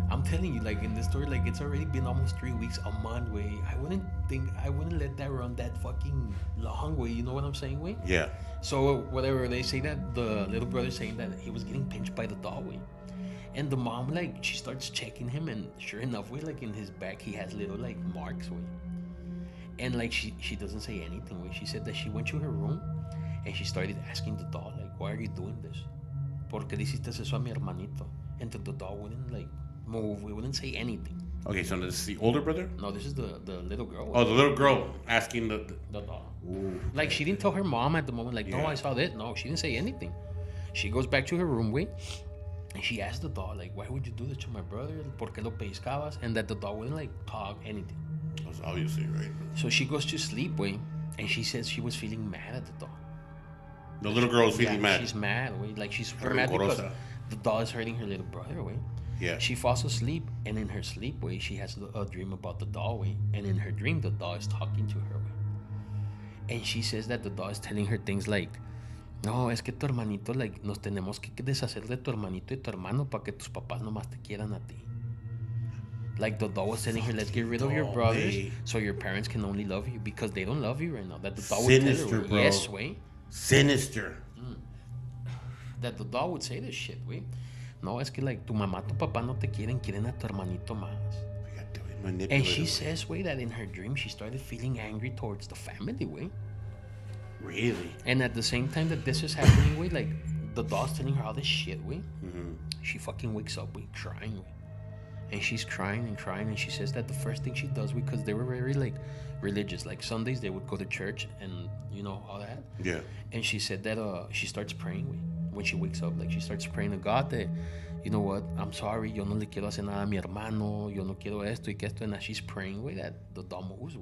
I'm telling you, like, in this story, like, it's already been almost 3 weeks, a month, way. I wouldn't let that run that fucking long, way. You know what I'm saying, way? Yeah. So, whatever, they say that the little brother's saying that he was getting pinched by the doll, way. And the mom, like, she starts checking him, and sure enough, way, like, in his back, he has little, like, marks, way. And, like, she doesn't say anything, way. She said that she went to her room, and she started asking the doll, like, why are you doing this? ¿Por qué le hiciste eso a mi hermanito? And the doll wouldn't, like, move. We wouldn't say anything. Okay, so this is the older brother? No, this is the little girl. Oh, the little girl asking the doll. Ooh. Like, she didn't tell her mom at the moment, like, no, I saw this. No, she didn't say anything. She goes back to her room, way, and she asked the doll, like, why would you do this to my brother? ¿Por qué lo pescabas? And that the doll wouldn't, like, talk, anything. That's obviously right. So she goes to sleep, way, and she says she was feeling mad at the doll. The little girl is feeling mad. She's mad, way. Like, she's super mad because the doll is hurting her little brother, way. Yeah. She falls asleep, and in her sleep, way, she has a dream about the doll, way. And in her dream, the doll is talking to her, way. And she says that the doll is telling her things like, no, es que tu hermanito, like, nos tenemos que deshacer de tu hermanito y tu hermano para que tus papás nomás te quieran a ti. Like, the doll was telling her, let's get rid of your brothers so your parents can only love you because they don't love you right now. That the doll would tell her, bro. Yes, way. Sinister. That the doll would say this shit, way. No, es que, like, tu mamá, tu papá no te quieren a tu hermanito más. And she says, way, that in her dream she started feeling angry towards the family, way. Really? And at the same time that this is happening, way, like, the doll's telling her all this shit, way. She fucking wakes up, way, crying, way. and she's crying and crying, and she says that the first thing she does, because they were very like religious, like Sundays they would go to church and all that. Yeah. And she said that she starts praying when she wakes up, like she starts praying to God that, you know what, I'm sorry, yo no le quiero hacer nada a mi hermano, yo no quiero esto y que esto, and that she's praying that the doll moves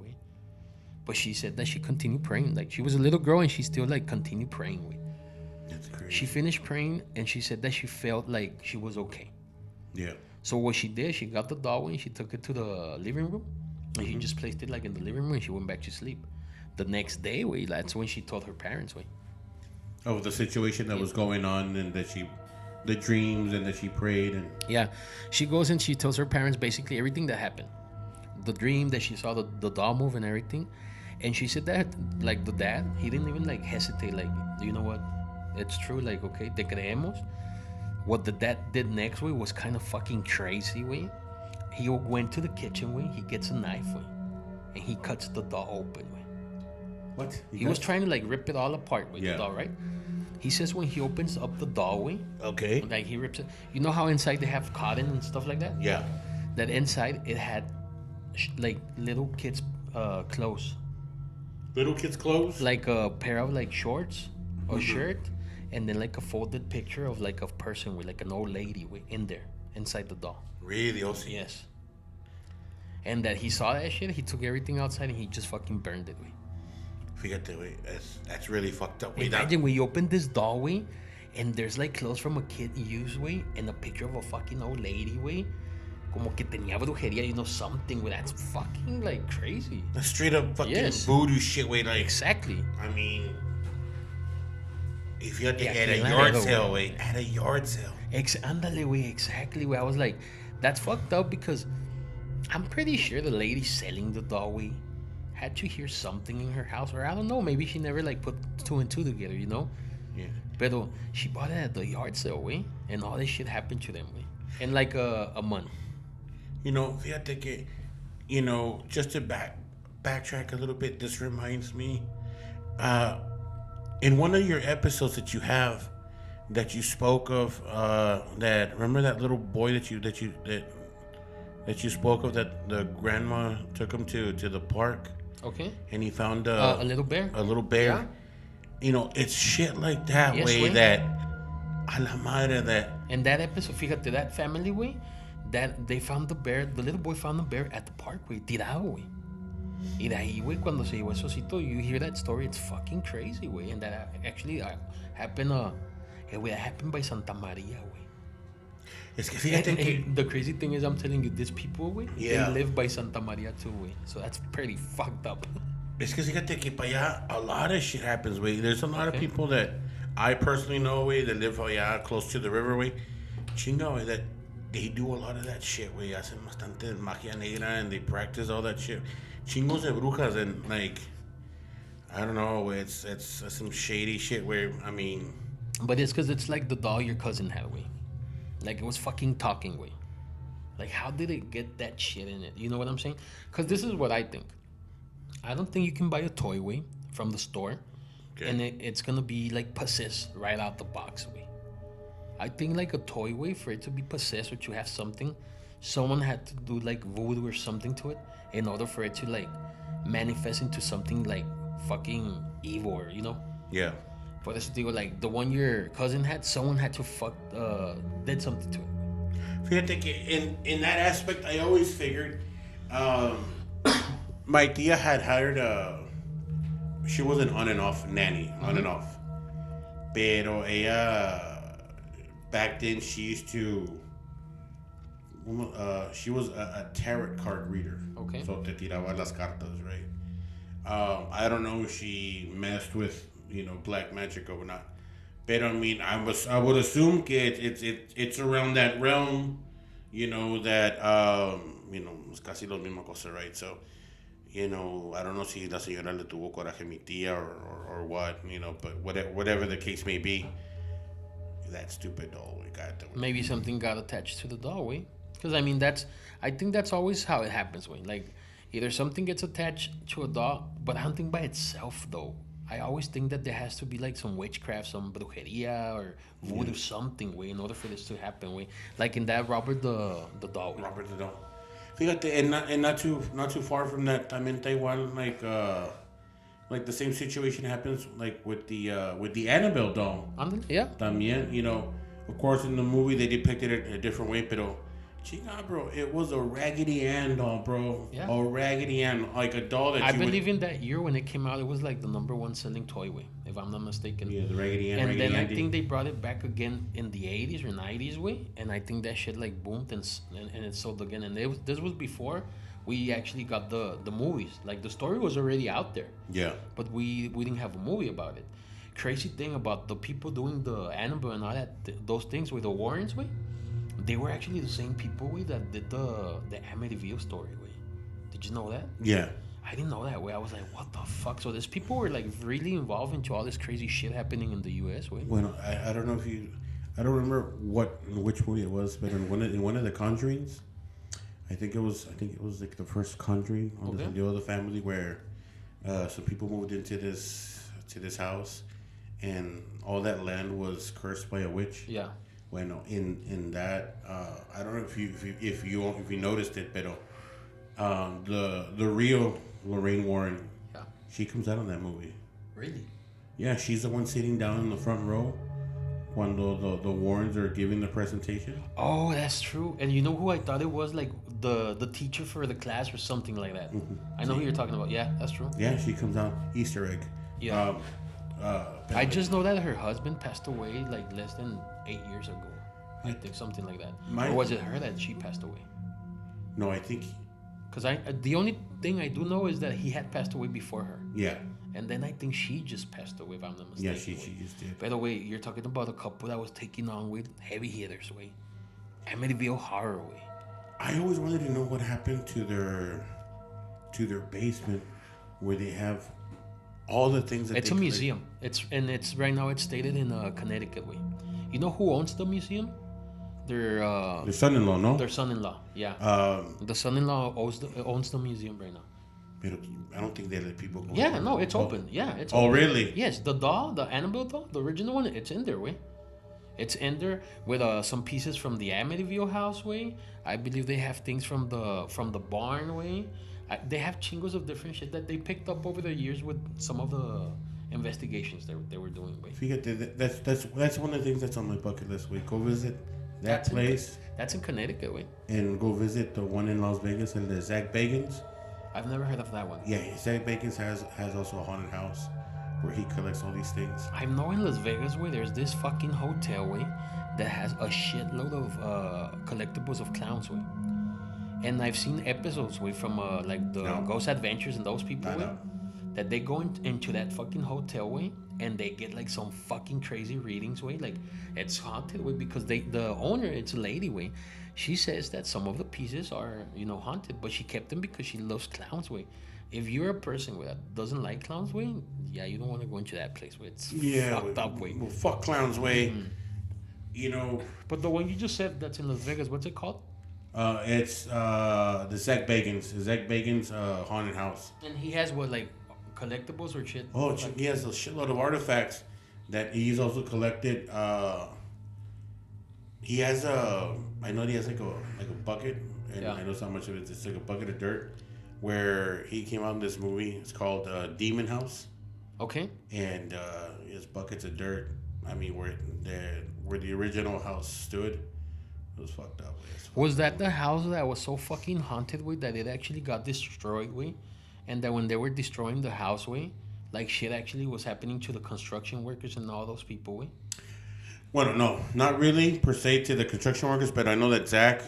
But she said that she continued praying, like she was a little girl and she still like continued praying That's crazy. She finished praying and she said that she felt like she was okay. Yeah. So what she did, she got the doll and she took it to the living room, and she just placed it like in the living room and she went back to sleep. The next day, that's when she told her parents, Of the situation that was going on, and that the dreams, and that she prayed, and yeah, she goes and she tells her parents basically everything that happened, the dream that she saw the doll move and everything, and she said that like the dad, he didn't even like hesitate, like, you know what, it's true, like, okay, te creemos. What the dad did next was kind of fucking crazy He went to the kitchen he gets a knife and he cuts the doll open What? He was trying to like rip it all apart Yeah. the doll, right? He says when he opens up the doll Okay. like he rips it. You know how inside they have cotton and stuff like that? Yeah. That inside it had like little kids' clothes, Little kids' clothes. like a pair of like shorts or shirt, and then like a folded picture of like a person with like an old lady in there inside the doll. Really? Also. Yes. And that he saw that shit, he took everything outside and he just fucking burned it. Fíjate, güey. That's really fucked up. Imagine we opened this doll, and there's like clothes from a kid used, and a picture of a fucking old lady, como que tenía brujería, something, that's fucking like crazy. That's straight up fucking Yes. voodoo shit, like. Exactly. I mean, if you had to Yeah, at a claro, yard sale, güey. at a yard sale. Ándale, exactly, I was like, that's fucked up, because I'm pretty sure the lady selling the doll, had to hear something in her house, or I don't know, maybe she never like put two and two together, Yeah. Pero she bought it at the yard sale, and all this shit happened to them, in like a month. Fíjate que, just to backtrack a little bit, this reminds me, in one of your episodes that you have, that you spoke of, remember that little boy that you spoke of, that the grandma took him to the park, Okay. and he found A little bear. a little bear. Yeah. It's shit like that, Yes, way güey. that a la madre that. And that episode, fíjate, that family, that they found the bear, the little boy found the bear at the park, tirado, Y de ahí, cuando se llevó el osito, you hear that story, it's fucking crazy, And that actually happened, that happened by Santa Maria, Es que fíjate que. And the crazy thing is, I'm telling you, these people, Yeah. they live by Santa Maria too, So that's pretty fucked up. Es que fíjate que para allá a lot of shit happens, way. There's a lot of Okay. people that I personally know, way, that live allá close to the river, way. Chinga, way, that they do a lot of that shit, way. Hacen bastante magia negra, and they practice all that shit. Chingos de brujas, and like, I don't know, way. It's some shady shit where, I mean. But it's because it's like the doll your cousin had, Like it was fucking talking, Like how did it get that shit in it? You know what I'm saying? Because this is what I think. I don't think you can buy a toy, from the store, Okay. and it's gonna be like possessed right out the box, I think like a toy, for it to be possessed or to have something, someone had to do like voodoo or something to it in order for it to like manifest into something like fucking evil, or Yeah. Por eso digo, like the one your cousin had, someone had to did something to it. Fíjate que in that aspect, I always figured, my tia had hired she was an on and off nanny, on and off. Pero ella, back then, she used to, she was a tarot card reader. Okay. So te tiraba las cartas, right? I don't know if she messed with, black magic or not. But I mean, I would assume que it's around that realm, that es casi lo mismo cosa, right? So, I don't know si la señora le tuvo coraje a mi tía or what, but whatever the case may be, that stupid doll, we got to. Maybe something got attached to the doll, Because I mean, I think that's always how it happens, Like either something gets attached to a doll, but I don't think by itself though. I always think that there has to be like some witchcraft, some brujeria or voodoo something way in order for this to happen way. Like in that Robert the doll. Robert the Doll. Fíjate, and not too far from that. I mean, Taiwan, like the same situation happens like with the Annabelle doll. Yeah. Tambien, of course in the movie they depicted it a different way, pero chinga, bro, it was a Raggedy Ann doll, bro. Yeah. A Raggedy Ann, like a doll that I believe in that year when it came out, it was like the #1 selling toy way, if I'm not mistaken. Yeah, the Raggedy Ann. And Raggedy then I Andy. think they brought it back again in the 80s or 90s way, and I think that shit like boomed and it sold again. And this was before we actually got the movies. Like the story was already out there. Yeah. But we didn't have a movie about it. Crazy thing about the people doing the Annabelle and all that, those things with the Warrens way, they were actually the same people way that did the Amityville story way. Did you know that? Yeah. I didn't know that way. I was like, what the fuck? So these people were like really involved into all this crazy shit happening in the U.S. way. Well, I don't know if I don't remember which movie it was, but in one of the Conjurings, I think it was like the first Conjuring on the other family where some people moved into this house, and all that land was cursed by a witch. Yeah. Bueno, in that, I don't know if you noticed it, but the real Lorraine Warren, she comes out in that movie. Really? Yeah, she's the one sitting down in the front row when the Warrens are giving the presentation. Oh, that's true. And you know who I thought it was? Like the teacher for the class or something like that. Mm-hmm. I know who you're talking about. Yeah, that's true. Yeah, she comes out. Easter egg. Yeah. I just know that her husband passed away like less than 8 years ago. I think something like that. Or was it her that she passed away? No, I think. Because the only thing I do know is that he had passed away before her. Yeah. And then I think she just passed away, if I'm not mistaken. Yeah, she just did. By the way, you're talking about a couple that was taking on with heavy hitters way. Amityville Horror way. I always wanted to know what happened to their basement where they have all the things that it's a museum. It's right now it's stated in Connecticut way. You know who owns the museum? Their son-in-law, no? Their son-in-law, yeah. The son-in-law owns the museum right now. But I don't think they let people go. Yeah, no, it's open. Yeah, it's open. Oh, really? Yes, the doll, the Annabelle doll, the original one, it's in there, way. It's in there with some pieces from the Amityville house, way. I believe they have things from the barn, way. They have chingos of different shit that they picked up over the years with some of the investigations they were doing, way. Fíjate, that's one of the things that's on my bucket list, way. Go visit that place. That's in Connecticut, way. And go visit the one in Las Vegas and the Zach Bagans. I've never heard of that one. Yeah, Zach Bagans has also a haunted house where he collects all these things. I know in Las Vegas where there's this fucking hotel way that has a shitload of collectibles of clowns way. And I've seen episodes way from like the Ghost Adventures and those people way, that they go into that fucking hotel way and they get like some fucking crazy readings way. Like it's haunted way because the owner, it's a lady way. She says that some of the pieces are, haunted, but she kept them because she loves clowns way. If you're a person that doesn't like clowns way, yeah, you don't want to go into that place where it's fucked up way. Well, fuck clowns way. But the one you just said that's in Las Vegas, what's it called? It's the Zach Bagans haunted house. And he has what, like collectibles or shit? Oh, he has a shitload of artifacts that he's also collected. He has I know he has like a bucket, and I know how much of it. It's like a bucket of dirt. Where he came out in this movie, it's called Demon House. Okay. And his buckets of dirt. I mean, where the original house stood, it was fucked up. Was that the house that was so fucking haunted with that it actually got destroyed with, and that when they were destroying the house way, like shit actually was happening to the construction workers and all those people way? Well, no, not really per se to the construction workers, but I know that Zach.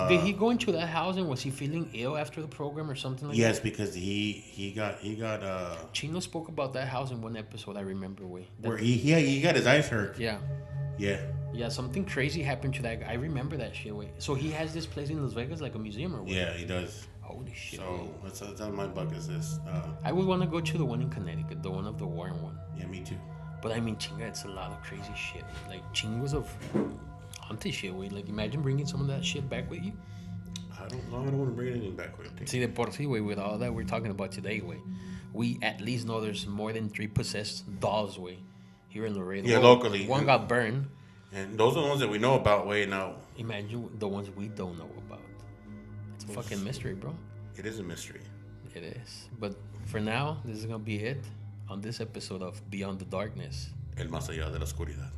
Did he go into that house and was he feeling ill after the program or something like that? Yes, because he got. Chino spoke about that house in one episode. I remember way. Where he got his eyes hurt. Yeah. Yeah. Yeah, something crazy happened to that guy. I remember that shit way. So he has this place in Las Vegas, like a museum or what? Yeah, he does. Holy shit. So that's on my bucket list. I would want to go to the one in Connecticut, the one of the Warren one. Yeah, me too. But I mean, chinga, it's a lot of crazy shit. Like, chingos of haunted shit, way. Like, imagine bringing some of that shit back with you. I don't want to bring anything back with me. See, the por sí, way, with all that we're talking about today, way. we at least know there's more than 3 possessed dolls, way, here in Laredo. Yeah, Well, locally. One got burned. And those are the ones that we know about, way now. Imagine the ones we don't know about. It's a fucking mystery, bro. It is a mystery. It is. But for now, this is gonna be it on this episode of Beyond the Darkness. El más allá de la oscuridad.